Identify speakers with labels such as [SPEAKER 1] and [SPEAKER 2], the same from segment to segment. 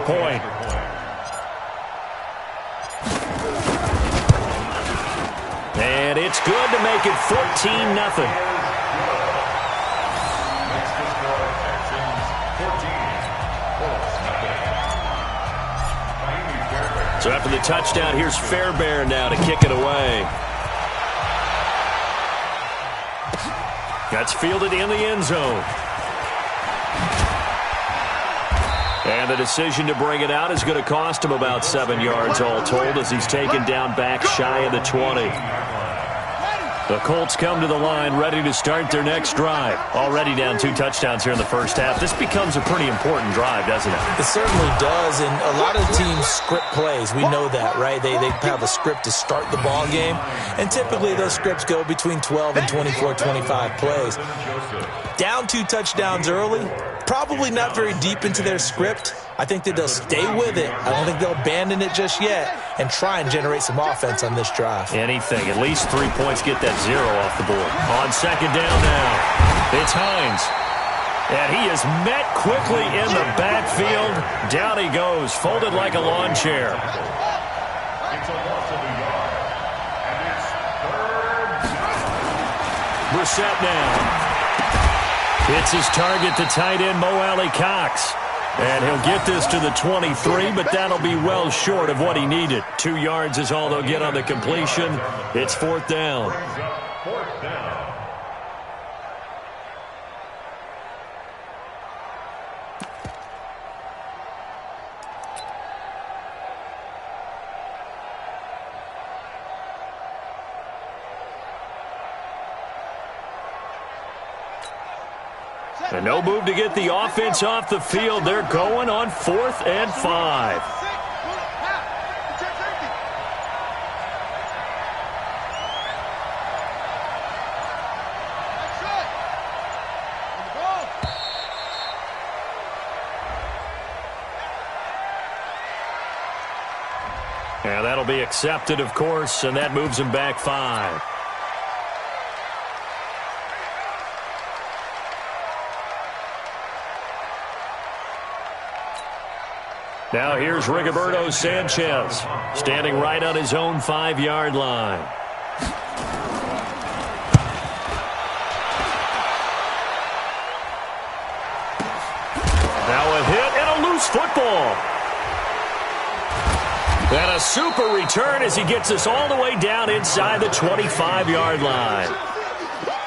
[SPEAKER 1] point. And it's good to make it 14-0. So after the touchdown, here's Fairbairn now to kick it away. That's fielded in the end zone. And the decision to bring it out is going to cost him about 7 yards all told as he's taken down back shy of the 20. The Colts come to the line ready to start their next drive. Already down 2 touchdowns here in the first half. This becomes a pretty important drive, doesn't it?
[SPEAKER 2] It certainly does, and a lot of teams script plays. We know that, right? They have a script to start the ball game, and typically those scripts go between 12 and 24, 25 plays. Down 2 touchdowns early, probably not very deep into their script. I think that they'll stay with it. I don't think they'll abandon it just yet and try and generate some offense on this drive.
[SPEAKER 1] Anything. At least 3 points, get that 0 off the board. On second down now, it's Hines. And he is met quickly in the backfield. Down he goes, folded like a lawn chair. Brissett now. It's his target, the tight end, Mo Alley-Cox. And he'll get this to the 23, but that'll be well short of what he needed. 2 yards is all they'll get on the completion. It's 4th down. And no move to get the offense off the field. They're going on 4th and 5. And that'll be accepted, of course, and that moves him back 5. Now here's Rigoberto Sanchez, standing right on his own 5-yard line. Now a hit and a loose football. And a super return as he gets us all the way down inside the 25-yard line.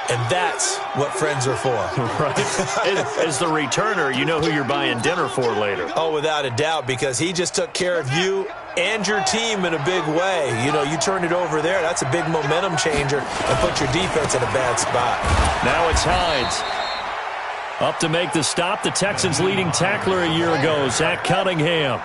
[SPEAKER 2] And that's what friends are for.
[SPEAKER 1] Right. As the returner, you know who you're buying dinner for later.
[SPEAKER 2] Oh, without a doubt, because he just took care of you and your team in a big way. You know, you turn it over there, that's a big momentum changer and put your defense in a bad spot.
[SPEAKER 1] Now it's Hines. Up to make the stop, the Texans' leading tackler a year ago, Zach Cunningham.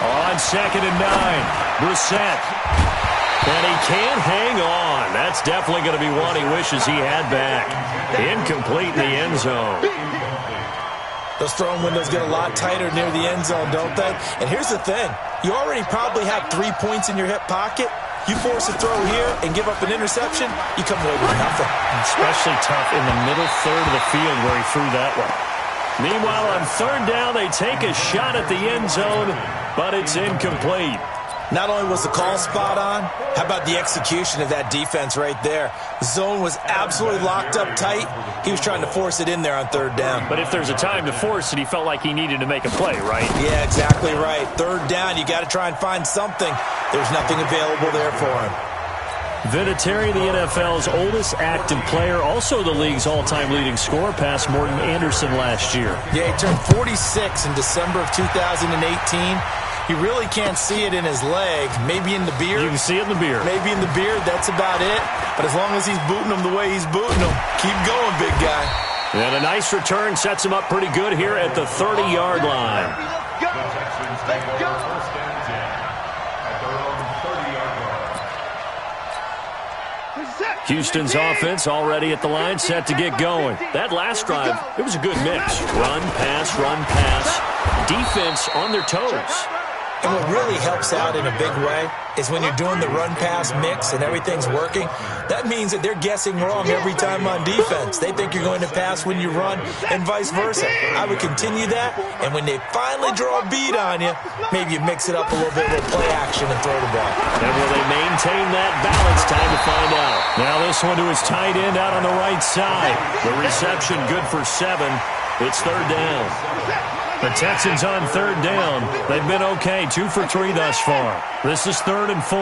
[SPEAKER 1] On 2nd and 9, Brissett. And he can't hang on. That's definitely going to be one he wishes he had back. Incomplete in the end zone.
[SPEAKER 2] Those throwing windows get a lot tighter near the end zone, don't they? And here's the thing. You already probably have 3 points in your hip pocket. You force a throw here and give up an interception, you come away with nothing.
[SPEAKER 1] Especially tough in the middle third of the field where he threw that one. Meanwhile, on 3rd down, they take a shot at the end zone, but it's incomplete.
[SPEAKER 2] Not only was the call spot on, how about the execution of that defense right there? The zone was absolutely locked up tight. He was trying to force it in there on 3rd down.
[SPEAKER 1] But if there's a time to force it, he felt like he needed to make a play, right?
[SPEAKER 2] Yeah, exactly right. 3rd down, you got to try and find something. There's nothing available there for him.
[SPEAKER 1] Vinatieri, the NFL's oldest active player, also the league's all-time leading scorer, past Morton Anderson last year.
[SPEAKER 2] Yeah, he turned 46 in December of 2018. You really can't see it in his leg. Maybe in the beard.
[SPEAKER 1] You can see it in the beard.
[SPEAKER 2] Maybe in the beard. That's about it. But as long as he's booting him the way he's booting him, keep going, big guy.
[SPEAKER 1] And a nice return sets him up pretty good here at the 30-yard line. Houston's offense already at the line, set to get going. That last drive, it was a good mix. Run, pass, run, pass. Defense on their toes.
[SPEAKER 2] And what really helps out in a big way is when you're doing the run-pass mix and everything's working, that means that they're guessing wrong every time on defense. They think you're going to pass when you run and vice versa. I would continue that, and when they finally draw a beat on you, maybe you mix it up a little bit with play action and throw the ball.
[SPEAKER 1] And will they maintain that balance? Time to find out. Now this one to his tight end out on the right side. The reception good for 7. It's third down. The Texans on third down. They've been okay, 2 for 3 thus far. This is 3rd and 4.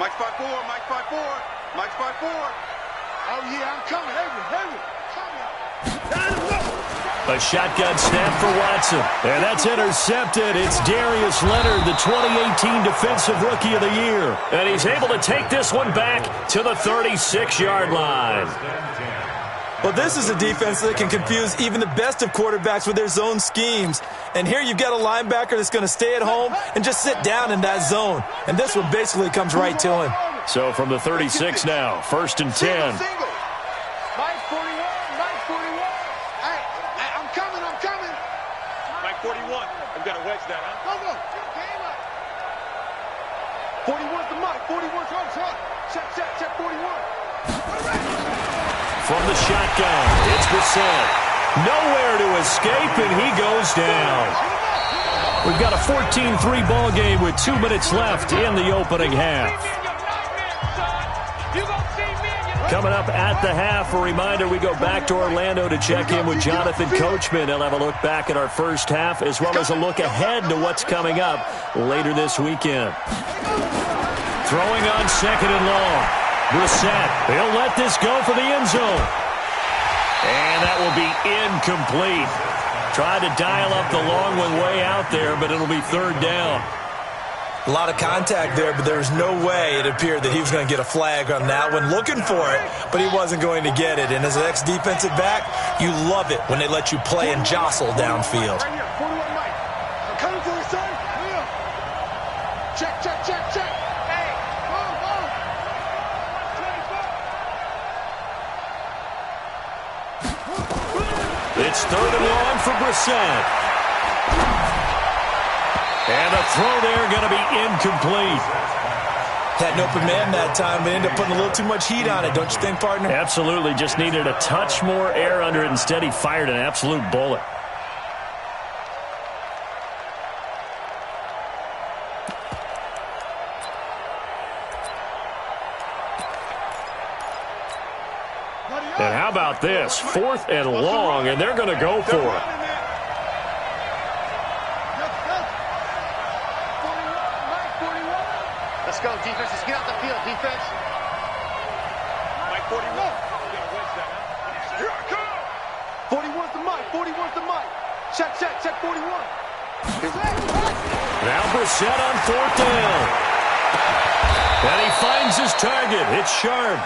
[SPEAKER 3] Mike's 5-4, Mike's 5-4, Mike's 5-4. Oh, yeah, I'm coming.
[SPEAKER 1] A shotgun snap for Watson. And that's intercepted. It's Darius Leonard, the 2018 Defensive Rookie of the Year. And he's able to take this one back to the 36-yard line.
[SPEAKER 2] Well, this is a defense that can confuse even the best of quarterbacks with their zone schemes. And here you've got a linebacker that's going to stay at home and just sit down in that zone. And this one basically comes right to him.
[SPEAKER 1] So from the 36 now, 1st and 10.
[SPEAKER 3] Mike 41, Mike 41. Hey, I'm coming. Mike 41. I've got to wedge that, huh? Go. Game up. 41's the Mike. 41's hard. Check 41.
[SPEAKER 1] From the shotgun, it's Brissett. Nowhere to escape, and he goes down. We've got a 14-3 ball game with 2 minutes left in the opening half. Coming up at the half, a reminder, we go back to Orlando to check in with Jonathan Coachman. He'll have a look back at our first half, as well as a look ahead to what's coming up later this weekend. Throwing on 2nd and long. Brissett, he'll let this go for the end zone. And that will be incomplete. Tried to dial up the long one way out there, but it'll be 3rd down.
[SPEAKER 2] A lot of contact there, but there was no way it appeared that he was going to get a flag on that one. Looking for it, but he wasn't going to get it. And as an ex-defensive back, you love it when they let you play and jostle downfield.
[SPEAKER 3] Right here, 41 Mike. I'm coming for you, son. Check. Hey, go.
[SPEAKER 1] It's 3rd and long for Brissett. And the throw there going to be incomplete.
[SPEAKER 2] Had an open man that time, but ended up putting a little too much heat on it, don't you think, partner?
[SPEAKER 1] Absolutely. Just needed a touch more air under it. Instead, he fired an absolute bullet. And how about this? 4th and long, and they're going to go for it.
[SPEAKER 3] Let's go, defense. Let's get out the field, defense. Mike 41. Here I come. 41's the Mike. 41's the Mike. Check 41.
[SPEAKER 1] Now Brissett on 4th down. And he finds his target. It's Sharp.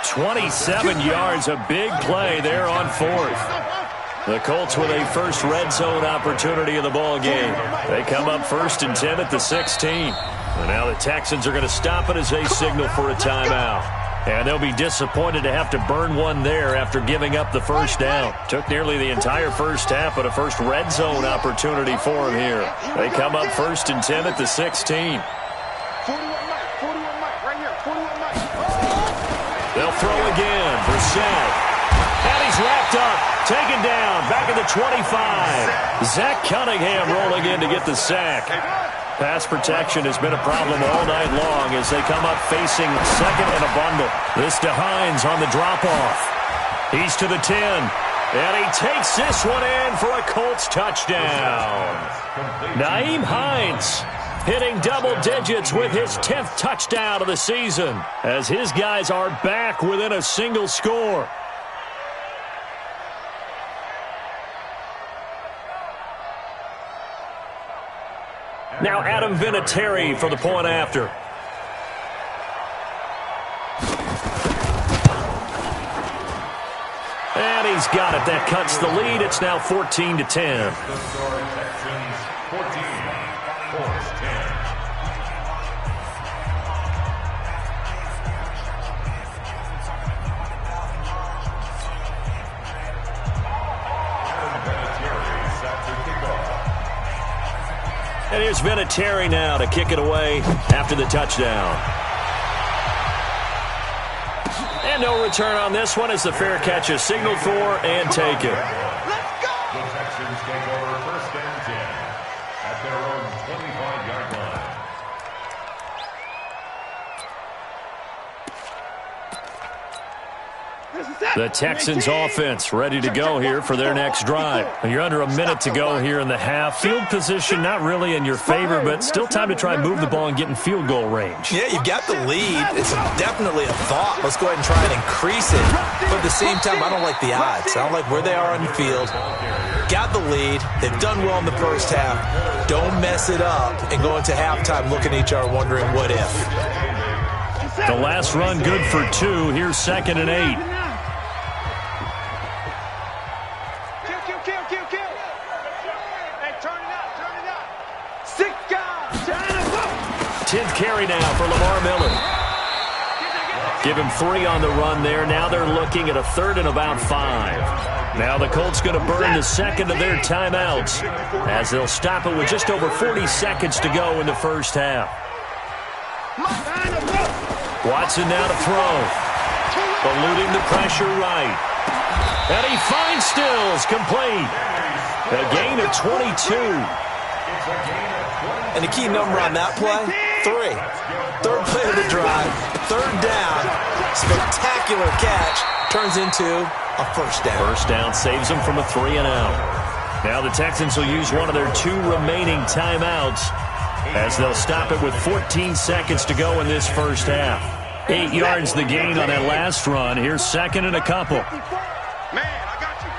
[SPEAKER 1] 27 yards, a big play there on 4th. The Colts with a first red zone opportunity of the ball game. They come up 1st and 10 at the 16. And now the Texans are going to stop it as they signal for a timeout. And they'll be disappointed to have to burn one there after giving up the first down. Took nearly the entire first half, but a first red zone opportunity for them here. They come up 1st and 10 at the 16.
[SPEAKER 3] 41 Mike, right here, 41 Mike.
[SPEAKER 1] They'll throw again. Brissett. And he's wrapped up. Taken down. Back at the 25. Zach Cunningham rolling in to get the sack. Pass protection has been a problem all night long as they come up facing 2nd and a bundle. This to Hines on the drop-off. He's to the 10. And he takes this one in for a Colts touchdown. Nyheim Hines hitting double digits with his 10th touchdown of the season as his guys are back within a single score. Now Adam Vinatieri for the point after. And he's got it. That cuts the lead. It's now 14-10. And And here's Vinatieri now to kick it away after the touchdown. And no return on this one as the fair catch is signaled for and taken.
[SPEAKER 3] Let's go!
[SPEAKER 4] The Texans take over first and 10 at their own 25-yard line.
[SPEAKER 1] The Texans offense ready to go here for their next drive. You're under a minute to go here in the half. Field position not really in your favor, but still time to try and move the ball and get in field goal range.
[SPEAKER 2] Yeah, you've got the lead. It's definitely a thought. Let's go ahead and try and increase it. But at the same time, I don't like the odds. I don't like where they are on the field. Got the lead. They've done well in the first half. Don't mess it up and go into halftime looking at each other wondering what if.
[SPEAKER 1] The last run good for 2. Here's 2nd and 8.
[SPEAKER 3] Hey, turn it up. 6 guys.
[SPEAKER 1] 10th carry now for Lamar Miller. Give him 3 on the run there. Now they're looking at a 3rd and about 5. Now the Colts going to burn the second of their timeouts as they'll stop it with just over 40 seconds to go in the first half. Watson now to throw. Eluding the pressure right. And he finds Stills complete. A gain of 22.
[SPEAKER 2] And the key number on that play, 3. Third play of the drive, 3rd down, spectacular catch, turns into a first down.
[SPEAKER 1] First down saves them from a 3 and out. Now the Texans will use one of their 2 remaining timeouts as they'll stop it with 14 seconds to go in this first half. 8 yards the gain on that last run. Here's 2nd and a couple.
[SPEAKER 3] Man, I got you.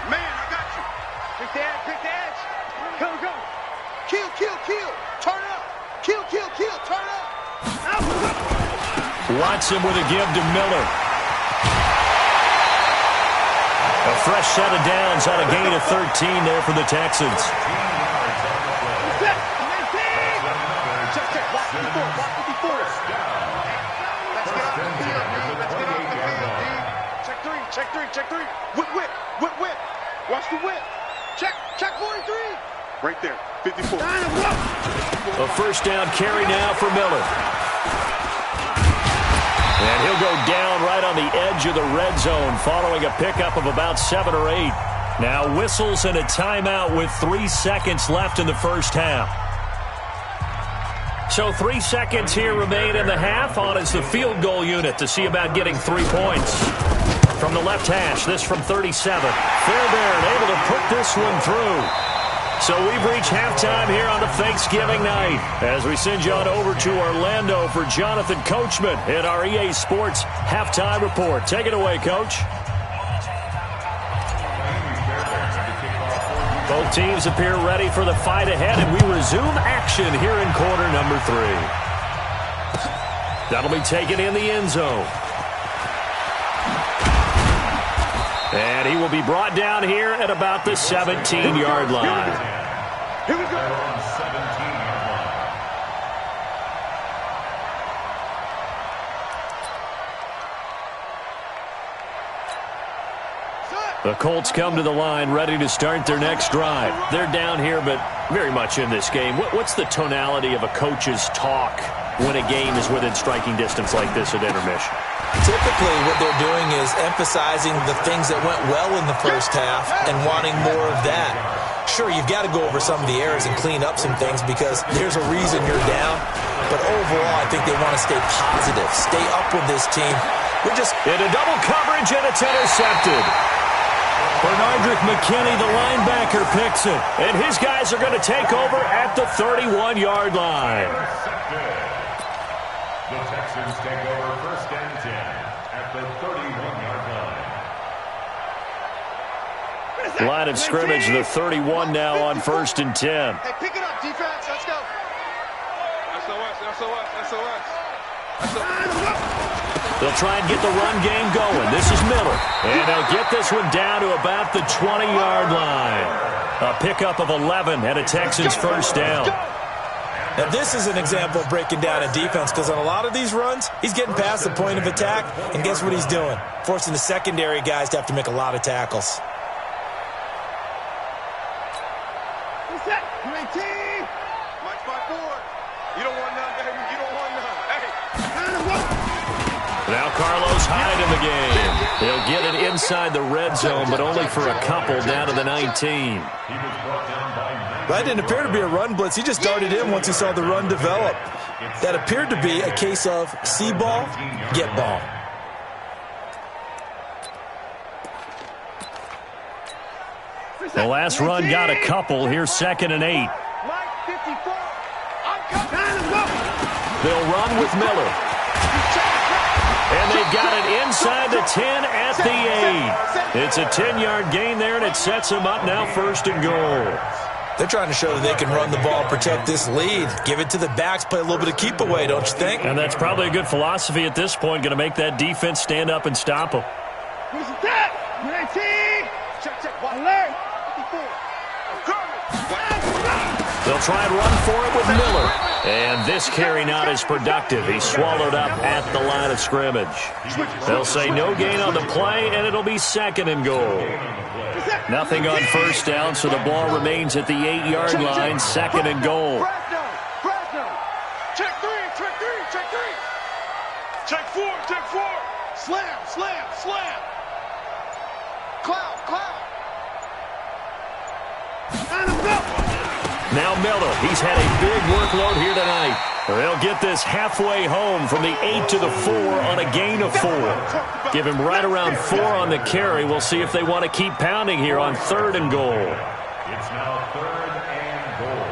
[SPEAKER 3] Pick the edge. Go. Kill. Turn up. Kill. Turn up.
[SPEAKER 1] Watson with a give to Miller. A fresh set of downs on a gain of 13 there for the Texans.
[SPEAKER 3] Check three. Whip. Watch the whip. Check 43. Right there. 54.
[SPEAKER 1] A first down carry now for Miller. And he'll go down right on the edge of the red zone following a pickup of about 7 or 8. Now whistles and a timeout with 3 seconds left in the first half. So 3 seconds here remain in the half. On is the field goal unit to see about getting 3 points. From the left hash, this from 37. Fairbairn able to put this one through. So we've reached halftime here on the Thanksgiving night as we send you on over to Orlando for Jonathan Coachman in our EA Sports Halftime Report. Take it away, Coach. Both teams appear ready for the fight ahead, and we resume action here in quarter number 3. That'll be taken in the end zone. And he will be brought down here at about the 17-yard line.
[SPEAKER 3] Here we go.
[SPEAKER 1] The Colts come to the line ready to start their next drive. They're down here, but very much in this game. What's the tonality of a coach's talk when a game is within striking distance like this at intermission?
[SPEAKER 2] Typically, what they're doing is emphasizing the things that went well in the first half and wanting more of that. Sure, you've got to go over some of the errors and clean up some things because there's a reason you're down. But overall, I think they want to stay positive, stay up with this team. We're just
[SPEAKER 1] into double coverage, and it's intercepted. Bernardrick McKinney, the linebacker, picks it. And his guys are going to take over at the 31-yard line.
[SPEAKER 4] The Texans take over first and 10 at the 31-yard line.
[SPEAKER 1] Line of scrimmage, the 31 now on first and 10.
[SPEAKER 3] Hey, pick it up, defense. Let's go. SOS.
[SPEAKER 1] They'll try and get the run game going. This is Miller. And they'll get this one down to about the 20-yard line. A pickup of 11 and a Texans first down.
[SPEAKER 2] Now, this is an example of breaking down a defense because on a lot of these runs, he's getting past the point of attack, and guess what he's doing? Forcing the secondary guys to have to make a lot of tackles.
[SPEAKER 3] What's that? 19. March 5-4.
[SPEAKER 1] Now Carlos Hyde in the game. He'll get it inside the red zone, but only for a couple down to the 19.
[SPEAKER 2] That didn't appear to be a run blitz. He just darted in once he saw the run develop. That appeared to be a case of see ball, get ball.
[SPEAKER 1] The last run got a couple. Here's 2nd and 8. They'll run with Miller. And they've got it inside the 10 at the 8. It's a 10-yard gain there, and it sets them up now 1st and goal.
[SPEAKER 2] They're trying to show that they can run the ball, protect this lead. Give it to the backs, play a little bit of keep away, don't you think?
[SPEAKER 1] And that's probably a good philosophy at this point. Going to make that defense stand up and stop them.
[SPEAKER 3] Who's that? 19. Check. Alert. 54.
[SPEAKER 1] They'll try and run for it with Miller. And this carry not as productive. He's swallowed up at the line of scrimmage. They'll say no gain on the play, and it'll be 2nd and goal. Nothing on 1st down, so the ball remains at the 8-yard line, 2nd and goal.
[SPEAKER 3] Check 3. Check 4. Slam. Cloud.
[SPEAKER 1] Now Miller, he's had a big workload here tonight. They'll get this halfway home from the 8 to the 4 on a gain of 4. Give him right around 4 on the carry. We'll see if they want to keep pounding here on 3rd and goal.
[SPEAKER 4] It's now 3rd and goal.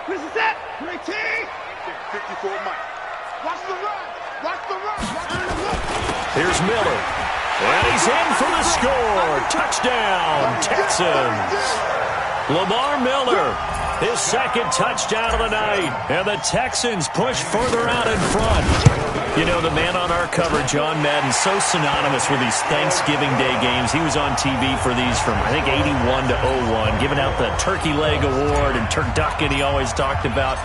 [SPEAKER 3] What is that? 19. 54 Mike. Watch the run.
[SPEAKER 1] Here's Miller. And he's in for the score. Touchdown, Texans. Lamar Miller, his 2nd touchdown of the night. And the Texans push further out in front. You know, the man on our cover, John Madden, so synonymous with these Thanksgiving Day games. He was on TV for these from, I think, 81 to 01, giving out the Turkey Leg Award and turducken he always talked about.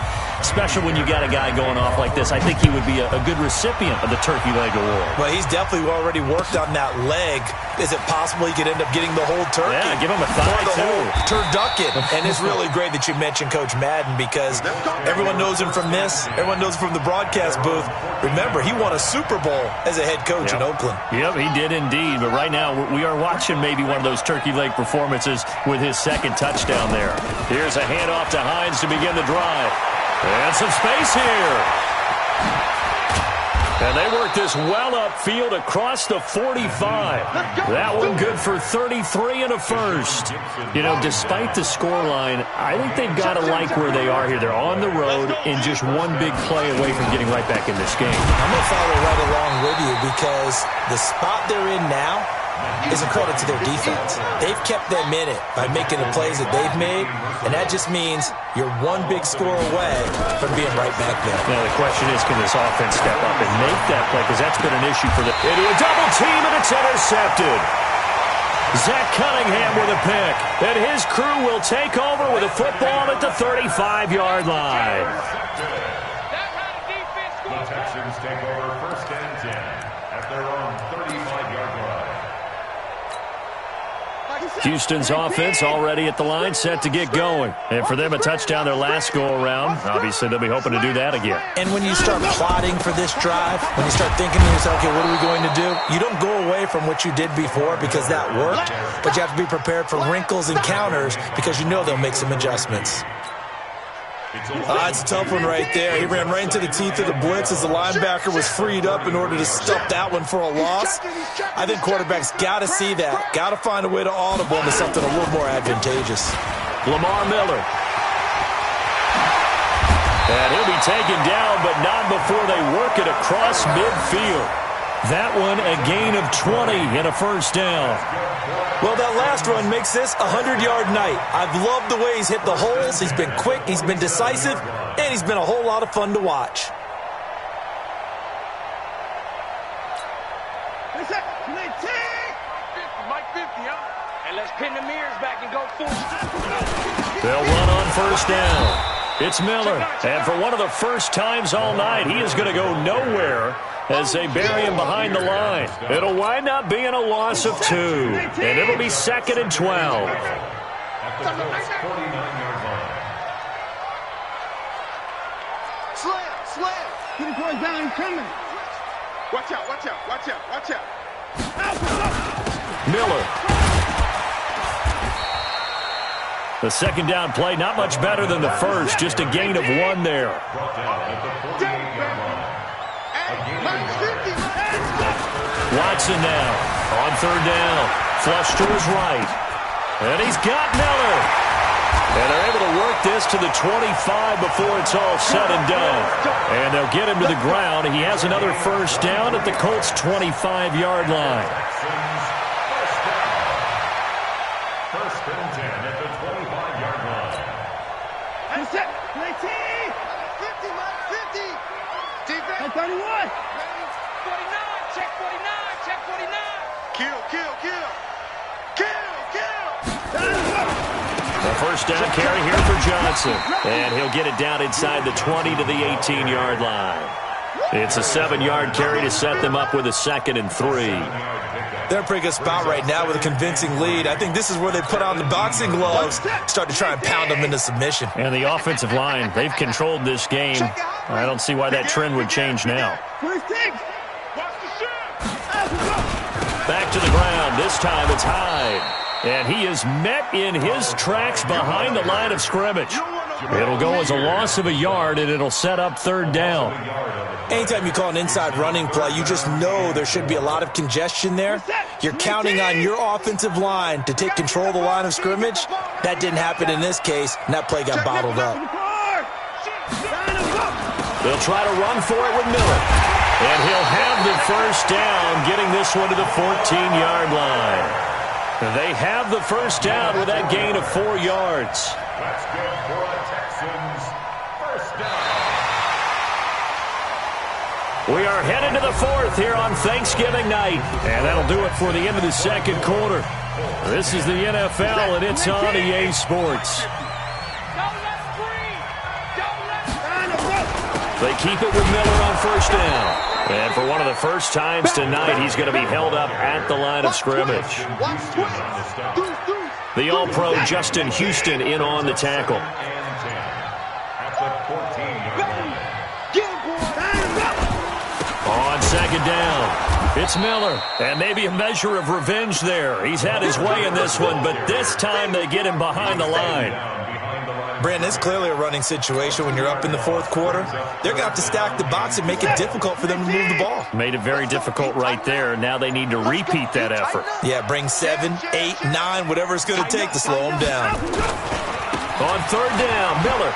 [SPEAKER 1] Special when you got a guy going off like this. I think he would be a good recipient of the Turkey Leg Award.
[SPEAKER 2] Well, he's definitely already worked on that leg. Is it possible he could end up getting the whole turkey?
[SPEAKER 1] Yeah, give him a thigh, too.
[SPEAKER 2] Turducken. And it's really great that you mentioned Coach Madden because everyone knows him from this. Everyone knows him from the broadcast booth. Remember, he won a Super Bowl as a head coach in Oakland.
[SPEAKER 1] Yep, he did indeed. But right now, we are watching maybe one of those turkey leg performances with his 2nd touchdown there. Here's a handoff to Hines to begin the drive. And some space here. And they work this well upfield across the 45. That one good for 33 and a 1st. You know, despite the scoreline, I think they've got to like where they are here. They're on the road and just one big play away from getting right back in this game.
[SPEAKER 2] I'm going to follow right along with you because the spot they're in now is a credit to their defense. They've kept them in it by making the plays that they've made, and that just means you're one big score away from being right back there.
[SPEAKER 1] Now, the question is, can this offense step up and make that play? Because that's been an issue for them. Into a double team, and it's intercepted. Zach Cunningham with a pick. And his crew will take over with a football at the 35-yard line.
[SPEAKER 4] The Texans take over 1st and 10 at their own 35-yard line.
[SPEAKER 1] Houston's offense already at the line, set to get going. And for them, a touchdown their last go-around. Obviously, they'll be hoping to do that again.
[SPEAKER 2] And when you start plotting for this drive, when you start thinking to yourself, okay, what are we going to do? You don't go away from what you did before because that worked, but you have to be prepared for wrinkles and counters because you know they'll make some adjustments. It's a tough one right there. He ran right into the teeth of the blitz as the linebacker was freed up in order to stop that one for a loss. I think quarterbacks got to see that. Got to find a way to audible into something a little more advantageous.
[SPEAKER 1] Lamar Miller. And he'll be taken down, but not before they work it across midfield. That one a gain of 20 and a 1st down.
[SPEAKER 2] Well, that last run makes this a 100-yard night. I've loved the way he's hit the holes. He's been quick, he's been decisive, and he's been a whole lot of fun to watch.
[SPEAKER 3] Mike 50, huh? And let's pin the mirrors back and go full.
[SPEAKER 1] They'll run on 1st down. It's Miller, and for one of the first times all night, he is going to go nowhere as they bury him behind the line. It'll wind up being a loss of 2, and it'll be 2nd and 12.
[SPEAKER 4] At the 49-yard line.
[SPEAKER 3] Slam. Get the boy down, he's coming. Watch out.
[SPEAKER 1] Miller. The second down play, not much better than the first, just a gain of 1 there. Watson now on third down. Flush to his right. And he's got Miller. And they're able to work this to the 25 before it's all said and done. And they'll get him to the ground. He has another first down at the Colts' 25-yard line.
[SPEAKER 4] First and 10 at the 25-yard line.
[SPEAKER 3] That's it. 50, Mike, 50. Defense. 31. 49. Check 49. Kill.
[SPEAKER 1] The first down carry here for Johnson. And he'll get it down inside the 20 to the 18-yard line. It's a 7-yard carry to set them up with a 2nd and 3.
[SPEAKER 2] They're in a pretty good spot right now with a convincing lead. I think this is where they put on the boxing gloves, start to try and pound them into submission.
[SPEAKER 1] And the offensive line, they've controlled this game. I don't see why that trend would change now. Back to the ground. This time it's Hyde. And he is met in his tracks behind the line of scrimmage. It'll go as a loss of a yard, and it'll set up third down.
[SPEAKER 2] Anytime you call an inside running play, you just know there should be a lot of congestion there. You're counting on your offensive line to take control of the line of scrimmage. That didn't happen in this case, and that play got bottled up.
[SPEAKER 1] They'll try to run for it with Miller. And he'll have the first down, getting this one to the 14-yard line. They have the first down with that gain of 4 yards.
[SPEAKER 4] That's good for a Texans first down.
[SPEAKER 1] We are headed to the 4th here on Thanksgiving night. And that'll do it for the end of the second quarter. This is the NFL, and it's on EA Sports. They keep it with Miller on first down. And for one of the first times tonight, he's going to be held up at the line of scrimmage. The All-Pro Justin Houston in on the tackle. On second down, it's Miller. And maybe a measure of revenge there. He's had his way in this one, but this time they get him behind the line.
[SPEAKER 2] Brandon, it's clearly a running situation when you're up in the 4th quarter. They're going to have to stack the box and make it difficult for them to move the ball.
[SPEAKER 1] Made it very difficult right there. Now they need to repeat that effort.
[SPEAKER 2] Yeah, bring 7, 8, 9, whatever it's going to take to slow them down.
[SPEAKER 1] On third down, Miller.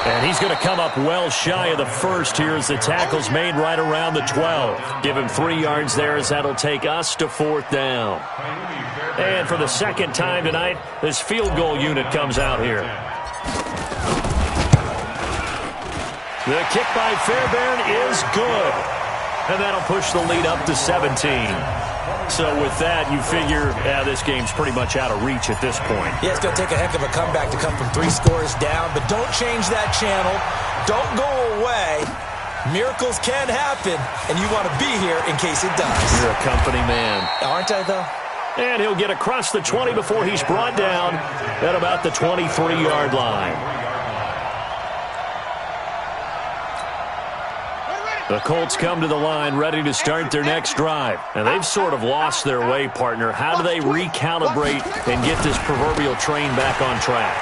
[SPEAKER 1] And he's going to come up well shy of the first here as the tackle's made right around the 12. Give him 3 yards there as that'll take us to 4th down. And for the second time tonight, this field goal unit comes out here. The kick by Fairbairn is good. And that'll push the lead up to 17. So with that, you figure this game's pretty much out of reach at this point.
[SPEAKER 2] Yeah, it's going to take a heck of a comeback to come from 3 scores down, but don't change that channel. Don't go away. Miracles can happen, and you want to be here in case it does.
[SPEAKER 1] You're a company man.
[SPEAKER 2] Aren't I, though?
[SPEAKER 1] And he'll get across the 20 before he's brought down at about the 23-yard line. The Colts come to the line ready to start their next drive. And they've sort of lost their way, partner. How do they recalibrate and get this proverbial train back on track?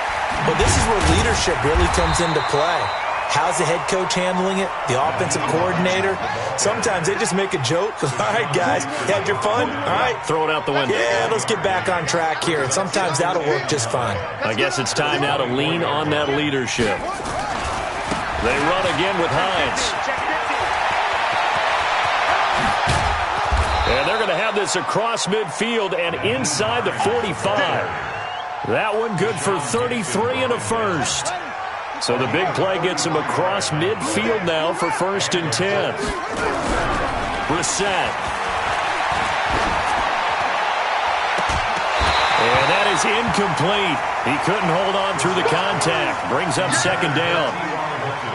[SPEAKER 2] Well, this is where leadership really comes into play. How's the head coach handling it? The offensive coordinator? Sometimes they just make a joke. All right, guys, you had your fun? All right.
[SPEAKER 1] Throw it out the window.
[SPEAKER 2] Yeah, let's get back on track here. And sometimes that'll work just fine.
[SPEAKER 1] I guess it's time now to lean on that leadership. They run again with Hines. And they're going to have this across midfield and inside the 45. That one good for 33 and a first. So the big play gets him across midfield now for 1st and 10. Brissett. And that is incomplete. He couldn't hold on through the contact. Brings up second down.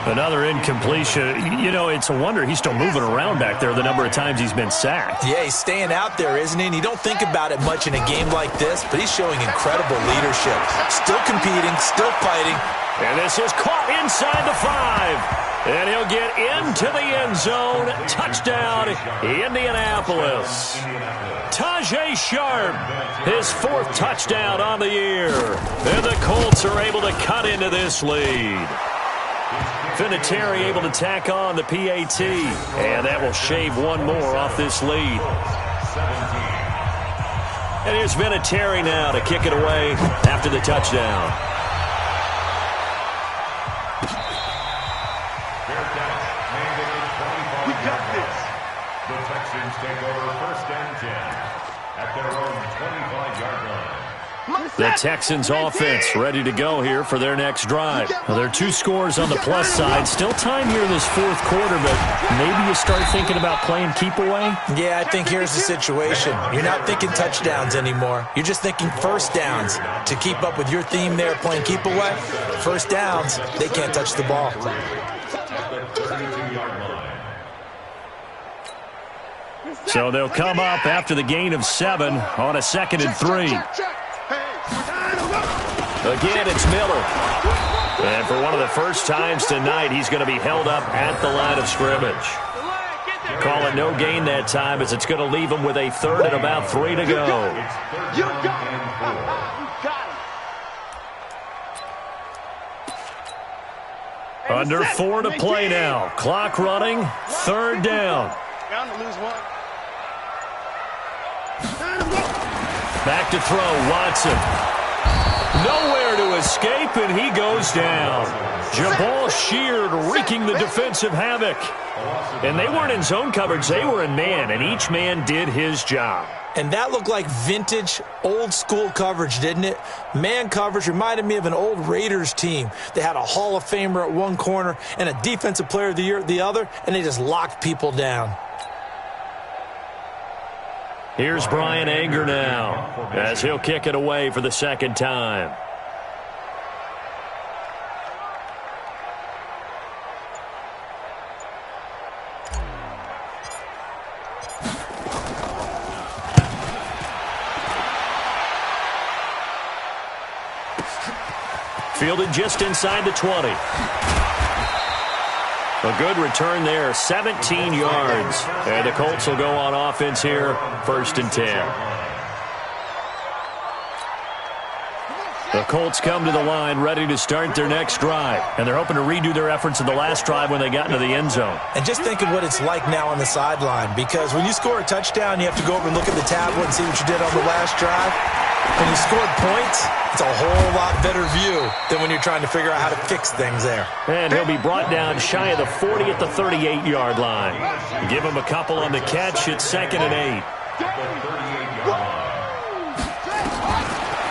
[SPEAKER 1] Another incompletion. You know, it's a wonder he's still moving around back there the number of times he's been sacked.
[SPEAKER 2] Yeah, he's staying out there, isn't he? And you don't think about it much in a game like this, but he's showing incredible leadership. Still competing, still fighting.
[SPEAKER 1] And this is caught inside the 5. And he'll get into the end zone. Touchdown, Indianapolis. Tajay Sharp, his 4th touchdown on the year. And the Colts are able to cut into this lead. Vinatieri able to tack on the PAT, and that will shave one more off this lead. And here's Vinatieri now to kick it away after the touchdown.
[SPEAKER 3] We got this.
[SPEAKER 4] The Texans take over 1st and 10 at their own 25-yard line.
[SPEAKER 1] The Texans offense ready to go here for their next drive. Well, there are 2 scores on the plus side. Still time here in this 4th quarter, but maybe you start thinking about playing keep away?
[SPEAKER 2] Yeah, I think here's the situation. You're not thinking touchdowns anymore. You're just thinking first downs. To keep up with your theme there, playing keep away, first downs, they can't touch the ball.
[SPEAKER 1] So they'll come up after the gain of 7 on a 2nd and 3. Again, it's Miller. And for one of the first times tonight, he's going to be held up at the line of scrimmage. Call it no gain that time, as it's going to leave him with a 3rd and about 3 to go.
[SPEAKER 3] You got it.
[SPEAKER 1] Under 4 to play now. Clock running. 3rd down.
[SPEAKER 3] Bound to lose one.
[SPEAKER 1] Back to throw, Watson. Nowhere to escape, and he goes down. Jabal Sheard wreaking the defensive havoc. And they weren't in zone coverage, they were in man, and each man did his job.
[SPEAKER 2] And that looked like vintage, old-school coverage, didn't it? Man coverage reminded me of an old Raiders team. They had a Hall of Famer at one corner and a Defensive Player of the Year at the other, and they just locked people down.
[SPEAKER 1] Here's Brian Anger now, as he'll kick it away for the 2nd time. Fielded just inside the 20. A good return there, 17 yards. And the Colts will go on offense here, 1st and 10. The Colts come to the line ready to start their next drive. And they're hoping to redo their efforts in the last drive when they got into the end zone.
[SPEAKER 2] And just think of what it's like now on the sideline, because when you score a touchdown, you have to go over and look at the tablet and see what you did on the last drive. When you scored points, it's a whole lot better view than when you're trying to figure out how to fix things there.
[SPEAKER 1] And he'll be brought down shy of the 40 at the 38-yard line. Give him a couple on the catch. It's 2nd and 8.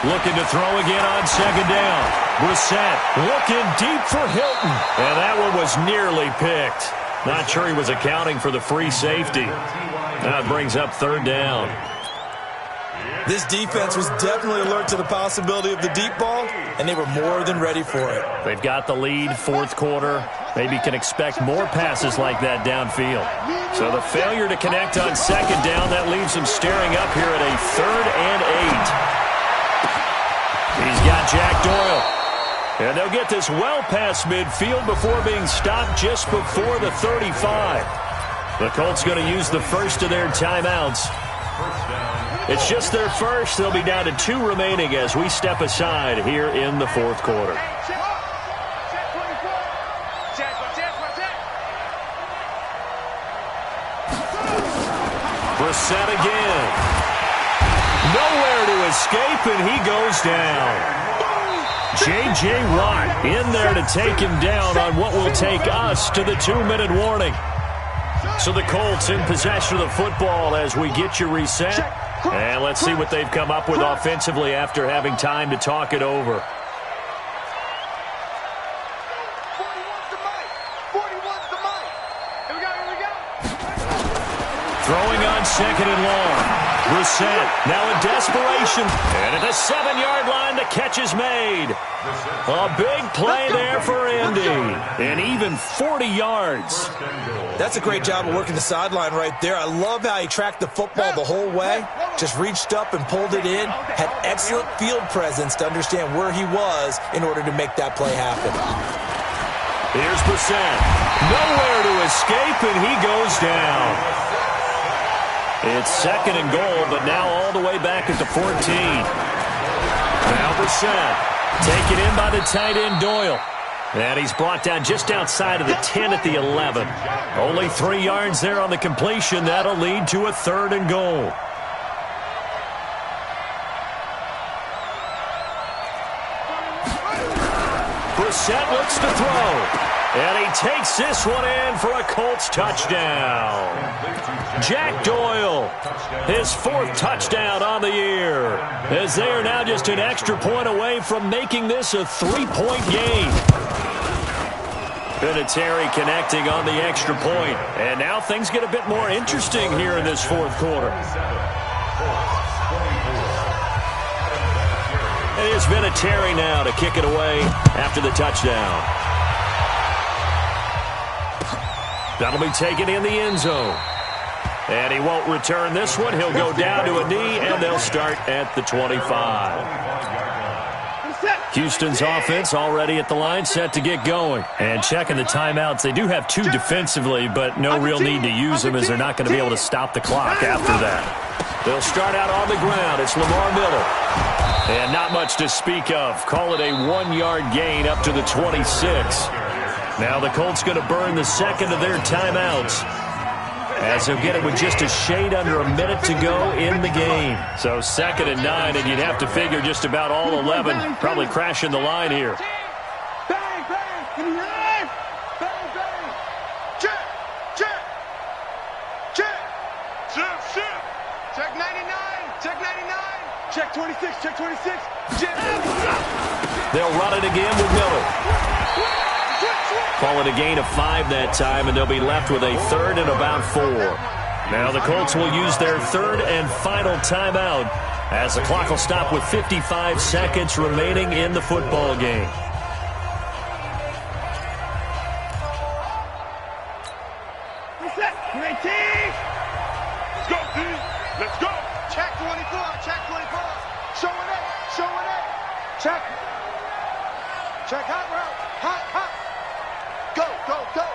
[SPEAKER 1] Looking to throw again on 2nd down. Brissett looking deep for Hilton. And that one was nearly picked. Not sure he was accounting for the free safety. Now it brings up 3rd down.
[SPEAKER 2] This defense was definitely alert to the possibility of the deep ball, and they were more than ready for it.
[SPEAKER 1] They've got the lead, 4th quarter. Maybe can expect more passes like that downfield. So the failure to connect on 2nd down, that leaves him staring up here at a 3rd and 8. He's got Jack Doyle. And they'll get this well past midfield before being stopped just before the 35. The Colts going to use the first of their timeouts. It's just their first. They'll be down to 2 remaining as we step aside here in the 4th quarter. Brissett again. Nowhere to escape, and he goes down. J.J. Watt in there to take him down on what will take us to the 2-minute warning. So the Colts in possession of the football as we get you reset. And let's see what they've come up with offensively after having time to talk it over.
[SPEAKER 3] 41's the mic. 41's the mic. Here we go.
[SPEAKER 1] Throwing on 2nd and long. Brissett, now in desperation. And at the 7-yard line, the catch is made. A big play there for Indy. And even 40 yards.
[SPEAKER 2] That's a great job of working the sideline right there. I love how he tracked the football the whole way. Just reached up and pulled it in. Had excellent field presence to understand where he was in order to make that play happen.
[SPEAKER 1] Here's Brissett. Nowhere to escape, and he goes down. It's 2nd and goal, but now all the way back at the 14. Now Brissett taken in by the tight end Doyle. And he's brought down just outside of the 10 at the 11. Only 3 yards there on the completion. That'll lead to a 3rd and goal. Brissett looks to throw. And he takes this one in for a Colts touchdown. Jack Doyle, his 4th touchdown on the year, as they are now just an extra point away from making this a 3-point game. Vinatieri connecting on the extra point. And now things get a bit more interesting here in this 4th quarter. It is Vinatieri now to kick it away after the touchdown. That'll be taken in the end zone. And he won't return this one. He'll go down to a knee, and they'll start at the 25. Houston's offense already at the line, set to get going. And checking the timeouts. They do have 2 defensively, but no real need to use them as they're not going to be able to stop the clock after that. They'll start out on the ground. It's Lamar Miller. And not much to speak of. Call it a 1-yard gain up to the 26. Now the Colts going to burn the 2nd of their timeouts, as they'll get it with just a shade under a minute to go in the game. So 2nd and 9, and you'd have to figure just about all 11 probably crashing the line here.
[SPEAKER 3] Bang, bang, can you hear me? Bang, bang. Check, check, check. Check. Check 99, check 99. Check 26, check 26. Check.
[SPEAKER 1] They'll run it again with Miller. Call it a gain of 5 that time, and they'll be left with a 3rd and about 4. Now the Colts will use their 3rd and final timeout, as the clock will stop with 55 seconds remaining in the football game.
[SPEAKER 3] Reset. 18. Let's go, D. Let's go. Check 24. Check 24. Showing it. Showing it. Check. Check hot route. Hot, hot. Go, go, go.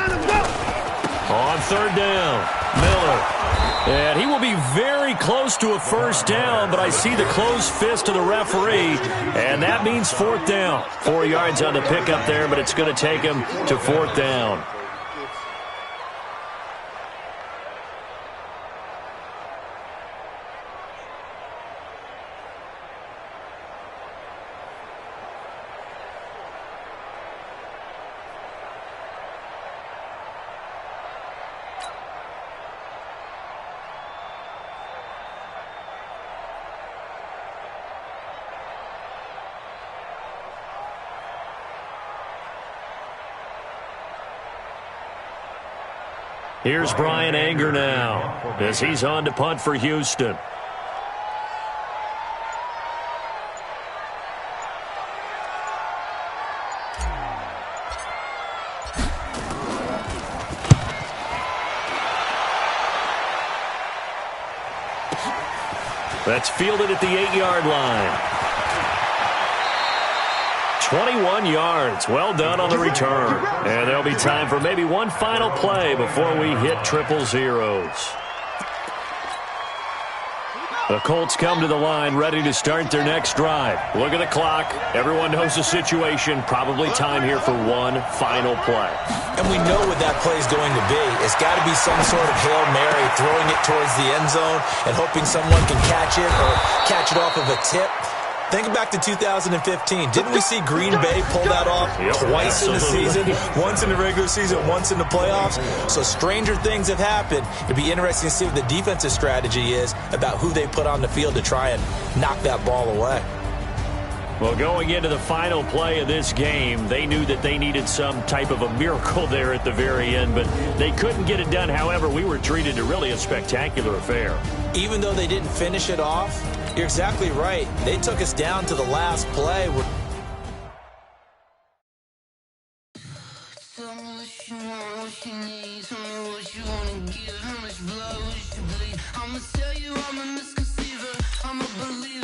[SPEAKER 3] And let's go.
[SPEAKER 1] On 3rd down, Miller. And he will be very close to a 1st down, but I see the closed fist of the referee, and that means 4th down. 4 yards on the pickup there, but it's going to take him to 4th down. Here's Brian Anger now, as he's on to punt for Houston. That's fielded at the 8-yard line. 21 yards. Well done on the return. And there'll be time for maybe one final play before we hit 000. The Colts come to the line ready to start their next drive. Look at the clock. Everyone knows the situation. Probably time here for one final play.
[SPEAKER 2] And we know what that play is going to be. It's got to be some sort of Hail Mary, throwing it towards the end zone and hoping someone can catch it or catch it off of a tip. Think back to 2015. Didn't we see Green Bay pull that off twice in the season? Once in the regular season, once in the playoffs. So stranger things have happened. It'd be interesting to see what the defensive strategy is about who they put on the field to try and knock that ball away.
[SPEAKER 1] Well, going into the final play of this game, they knew that they needed some type of a miracle there at the very end, but they couldn't get it done. However, we were treated to really a spectacular affair.
[SPEAKER 2] Even though they didn't finish it off, you're exactly right. They took us down to the last play.
[SPEAKER 5] I'ma tell you I'm a misconceiver, I'm a believer.